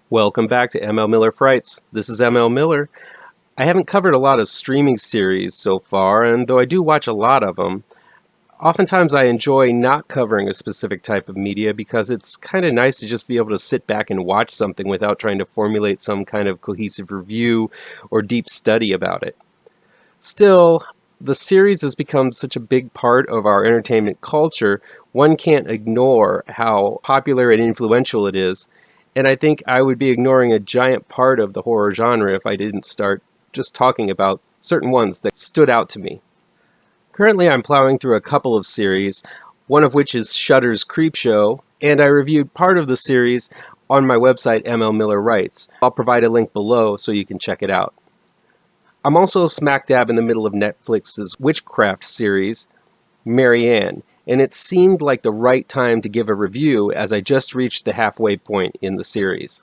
Welcome back to ML Miller Frights. This is ML Miller. I haven't covered a lot of streaming series so far, and though I do watch a lot of them, oftentimes I enjoy not covering a specific type of media because it's kind of nice to just be able to sit back and watch something without trying to formulate some kind of cohesive review or deep study about it. Still, the series has become such a big part of our entertainment culture, one can't ignore how popular and influential it is. And I think I would be ignoring a giant part of the horror genre if I didn't start just talking about certain ones that stood out to me. Currently I'm plowing through a couple of series, one of which is Shudder's Creepshow, and I reviewed part of the series on my website ML Miller Writes. I'll provide a link below so you can check it out. I'm also smack dab in the middle of Netflix's witchcraft series, Marianne, and it seemed like the right time to give a review as I just reached the halfway point in the series.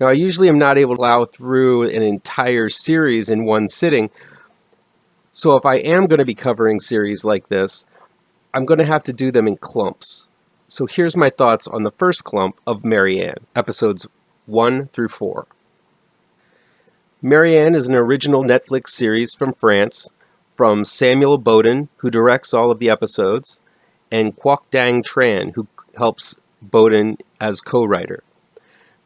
Now, I usually am not able to plow through an entire series in one sitting, so if I am going to be covering series like this, I'm going to have to do them in clumps. So here's my thoughts on the first clump of Marianne, episodes 1 through 4. Marianne is an original Netflix series from France, from Samuel Bowden, who directs all of the episodes, and Quoc Dang Tran, who helps Bowden as co-writer.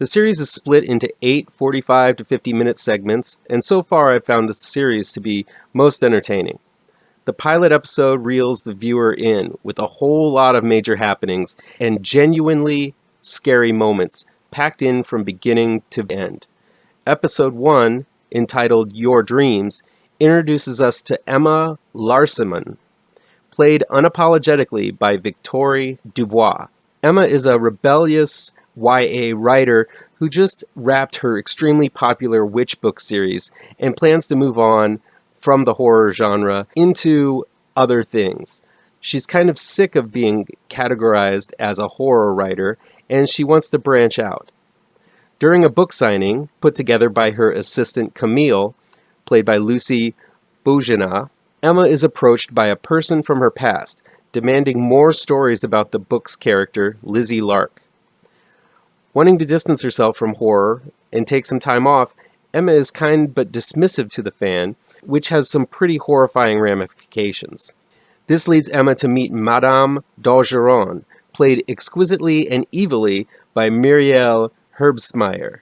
The series is split into 8 45 to 50-minute segments, and so far I've found the series to be most entertaining. The pilot episode reels the viewer in with a whole lot of major happenings and genuinely scary moments packed in from beginning to end. Episode 1, entitled Your Dreams, introduces us to Emma Larsemann, played unapologetically by Victoire Dubois. Emma is a rebellious YA writer who just wrapped her extremely popular witch book series and plans to move on from the horror genre into other things. She's kind of sick of being categorized as a horror writer, and she wants to branch out. During a book signing put together by her assistant Camille, played by Lucy Bougina, Emma is approached by a person from her past, demanding more stories about the book's character, Lizzie Lark. Wanting to distance herself from horror and take some time off, Emma is kind but dismissive to the fan, which has some pretty horrifying ramifications. This leads Emma to meet Madame d'Augeron, played exquisitely and evilly by Muriel Herbstmeyer.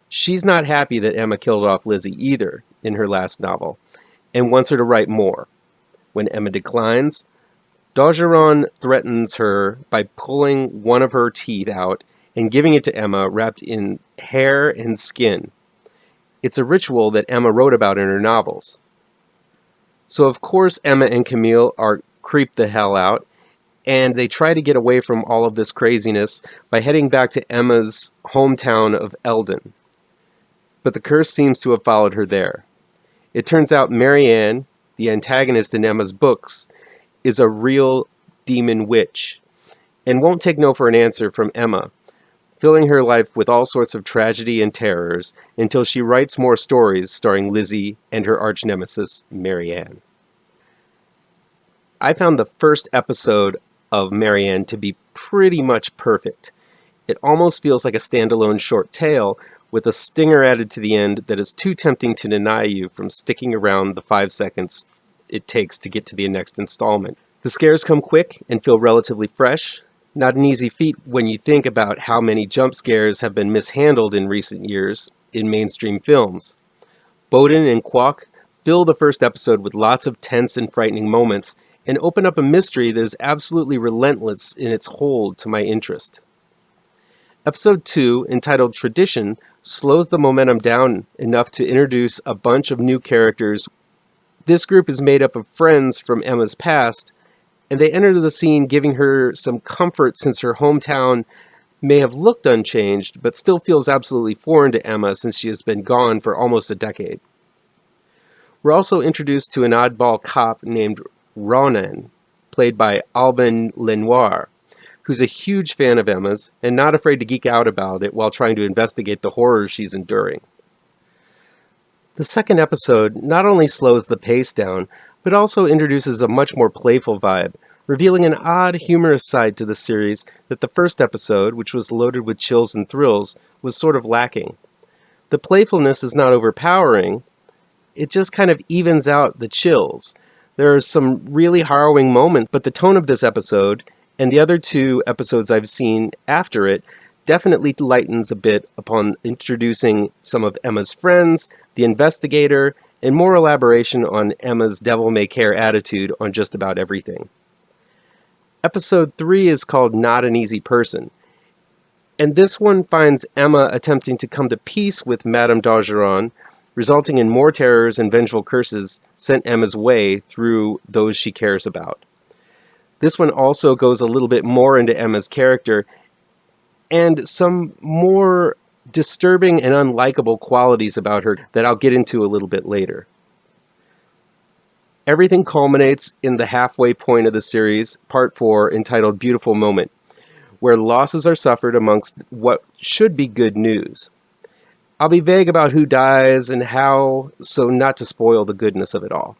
She's not happy that Emma killed off Lizzie either in her last novel, and wants her to write more. When Emma declines, d'Augeron threatens her by pulling one of her teeth out and giving it to Emma wrapped in hair and skin. It's a ritual that Emma wrote about in her novels. So of course Emma and Camille are creeped the hell out, and they try to get away from all of this craziness by heading back to Emma's hometown of Eldon. But the curse seems to have followed her there. It turns out Marianne, the antagonist in Emma's books, is a real demon witch, and won't take no for an answer from Emma, filling her life with all sorts of tragedy and terrors until she writes more stories starring Lizzie and her arch-nemesis, Marianne. I found the first episode of Marianne to be pretty much perfect. It almost feels like a standalone short tale with a stinger added to the end that is too tempting to deny you from sticking around the 5 seconds it takes to get to the next installment. The scares come quick and feel relatively fresh. Not an easy feat when you think about how many jump scares have been mishandled in recent years in mainstream films. Bowden and Quoc fill the first episode with lots of tense and frightening moments and open up a mystery that is absolutely relentless in its hold to my interest. Episode 2, entitled Tradition, slows the momentum down enough to introduce a bunch of new characters. This group is made up of friends from Emma's past, and they enter the scene giving her some comfort since her hometown may have looked unchanged, but still feels absolutely foreign to Emma since she has been gone for almost a decade. We're also introduced to an oddball cop named Ronan, played by Alban Lenoir, who's a huge fan of Emma's and not afraid to geek out about it while trying to investigate the horrors she's enduring. The second episode not only slows the pace down, but also introduces a much more playful vibe, revealing an odd, humorous side to the series that the first episode, which was loaded with chills and thrills, was sort of lacking. The playfulness is not overpowering, it just kind of evens out the chills. There are some really harrowing moments, but the tone of this episode, and the other two episodes I've seen after it, definitely lightens a bit upon introducing some of Emma's friends, the investigator, and more elaboration on Emma's devil-may-care attitude on just about everything. Episode 3 is called Not an Easy Person, and this one finds Emma attempting to come to peace with Madame d'Ogeron, resulting in more terrors and vengeful curses sent Emma's way through those she cares about. This one also goes a little bit more into Emma's character and some more disturbing and unlikable qualities about her that I'll get into a little bit later. Everything culminates in the halfway point of the series, Part 4, entitled Beautiful Moment, where losses are suffered amongst what should be good news. I'll be vague about who dies and how, so not to spoil the goodness of it all.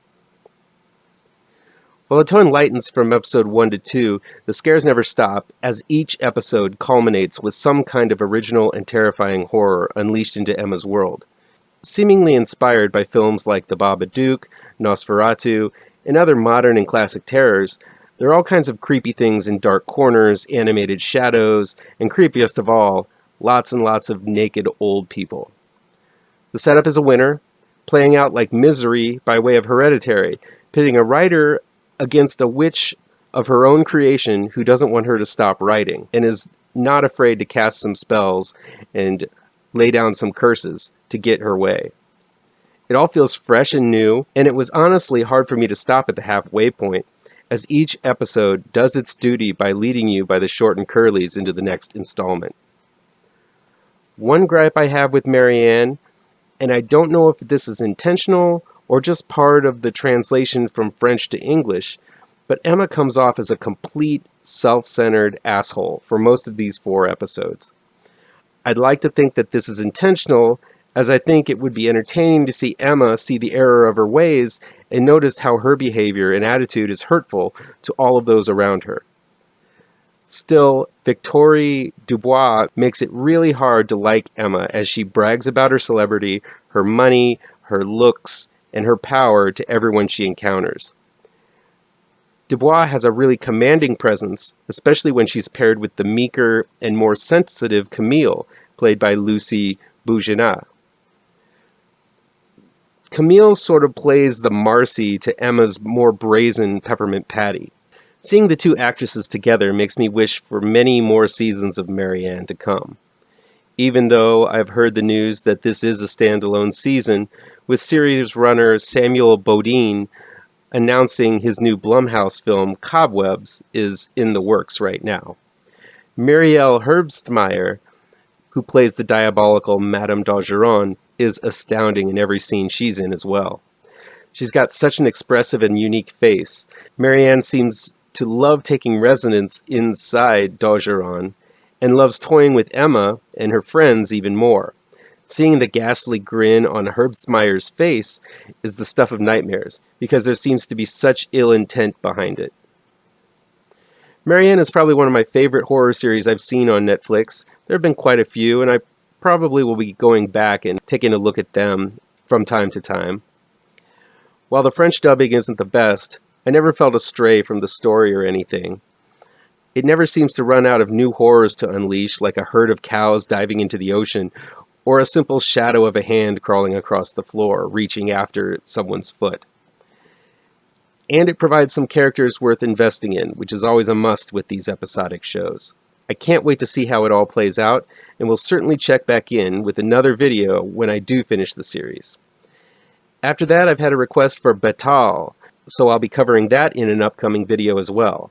While the tone lightens from episode 1 to 2, the scares never stop, as each episode culminates with some kind of original and terrifying horror unleashed into Emma's world. Seemingly inspired by films like The Babadook, Nosferatu, and other modern and classic terrors, there are all kinds of creepy things in dark corners, animated shadows, and creepiest of all, lots and lots of naked old people. The setup is a winner, playing out like Misery by way of Hereditary, pitting a writer against a witch of her own creation who doesn't want her to stop writing and is not afraid to cast some spells and lay down some curses to get her way. It all feels fresh and new, and it was honestly hard for me to stop at the halfway point, as each episode does its duty by leading you by the short and curlies into the next installment. One gripe I have with Marianne, and I don't know if this is intentional or just part of the translation from French to English, but Emma comes off as a complete, self-centered asshole for most of these 4 episodes. I'd like to think that this is intentional, as I think it would be entertaining to see Emma see the error of her ways and notice how her behavior and attitude is hurtful to all of those around her. Still, Victoire Dubois makes it really hard to like Emma as she brags about her celebrity, her money, her looks, and her power to everyone she encounters. Dubois has a really commanding presence, especially when she's paired with the meeker and more sensitive Camille, played by Lucy Bouginac. Camille sort of plays the Marcy to Emma's more brazen Peppermint Patty. Seeing the two actresses together makes me wish for many more seasons of Marianne to come. Even though I've heard the news that this is a standalone season, with series runner Samuel Bodine announcing his new Blumhouse film Cobwebs is in the works right now. Muriel Herbstmeyer, who plays the diabolical Madame d'Ogeron, is astounding in every scene she's in as well. She's got such an expressive and unique face. Marianne seems to love taking resonance inside d'Ogeron, and loves toying with Emma and her friends even more. Seeing the ghastly grin on Herbstmeyer's face is the stuff of nightmares, because there seems to be such ill intent behind it. Marianne is probably one of my favorite horror series I've seen on Netflix. There have been quite a few, and I probably will be going back and taking a look at them from time to time. While the French dubbing isn't the best, I never felt astray from the story or anything. It never seems to run out of new horrors to unleash, like a herd of cows diving into the ocean, or a simple shadow of a hand crawling across the floor, reaching after someone's foot. And it provides some characters worth investing in, which is always a must with these episodic shows. I can't wait to see how it all plays out, and will certainly check back in with another video when I do finish the series. After that, I've had a request for Batal, so I'll be covering that in an upcoming video as well.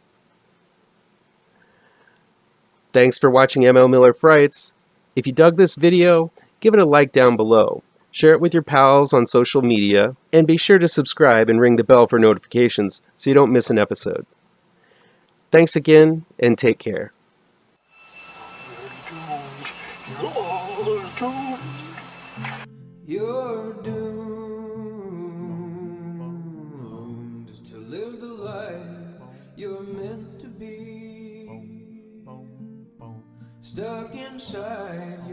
Thanks for watching ML Miller Frights. If you dug this video, give it a like down below. Share it with your pals on social media, and be sure to subscribe and ring the bell for notifications so you don't miss an episode. Thanks again, and take care. You're doomed to live the life you're meant stuck inside.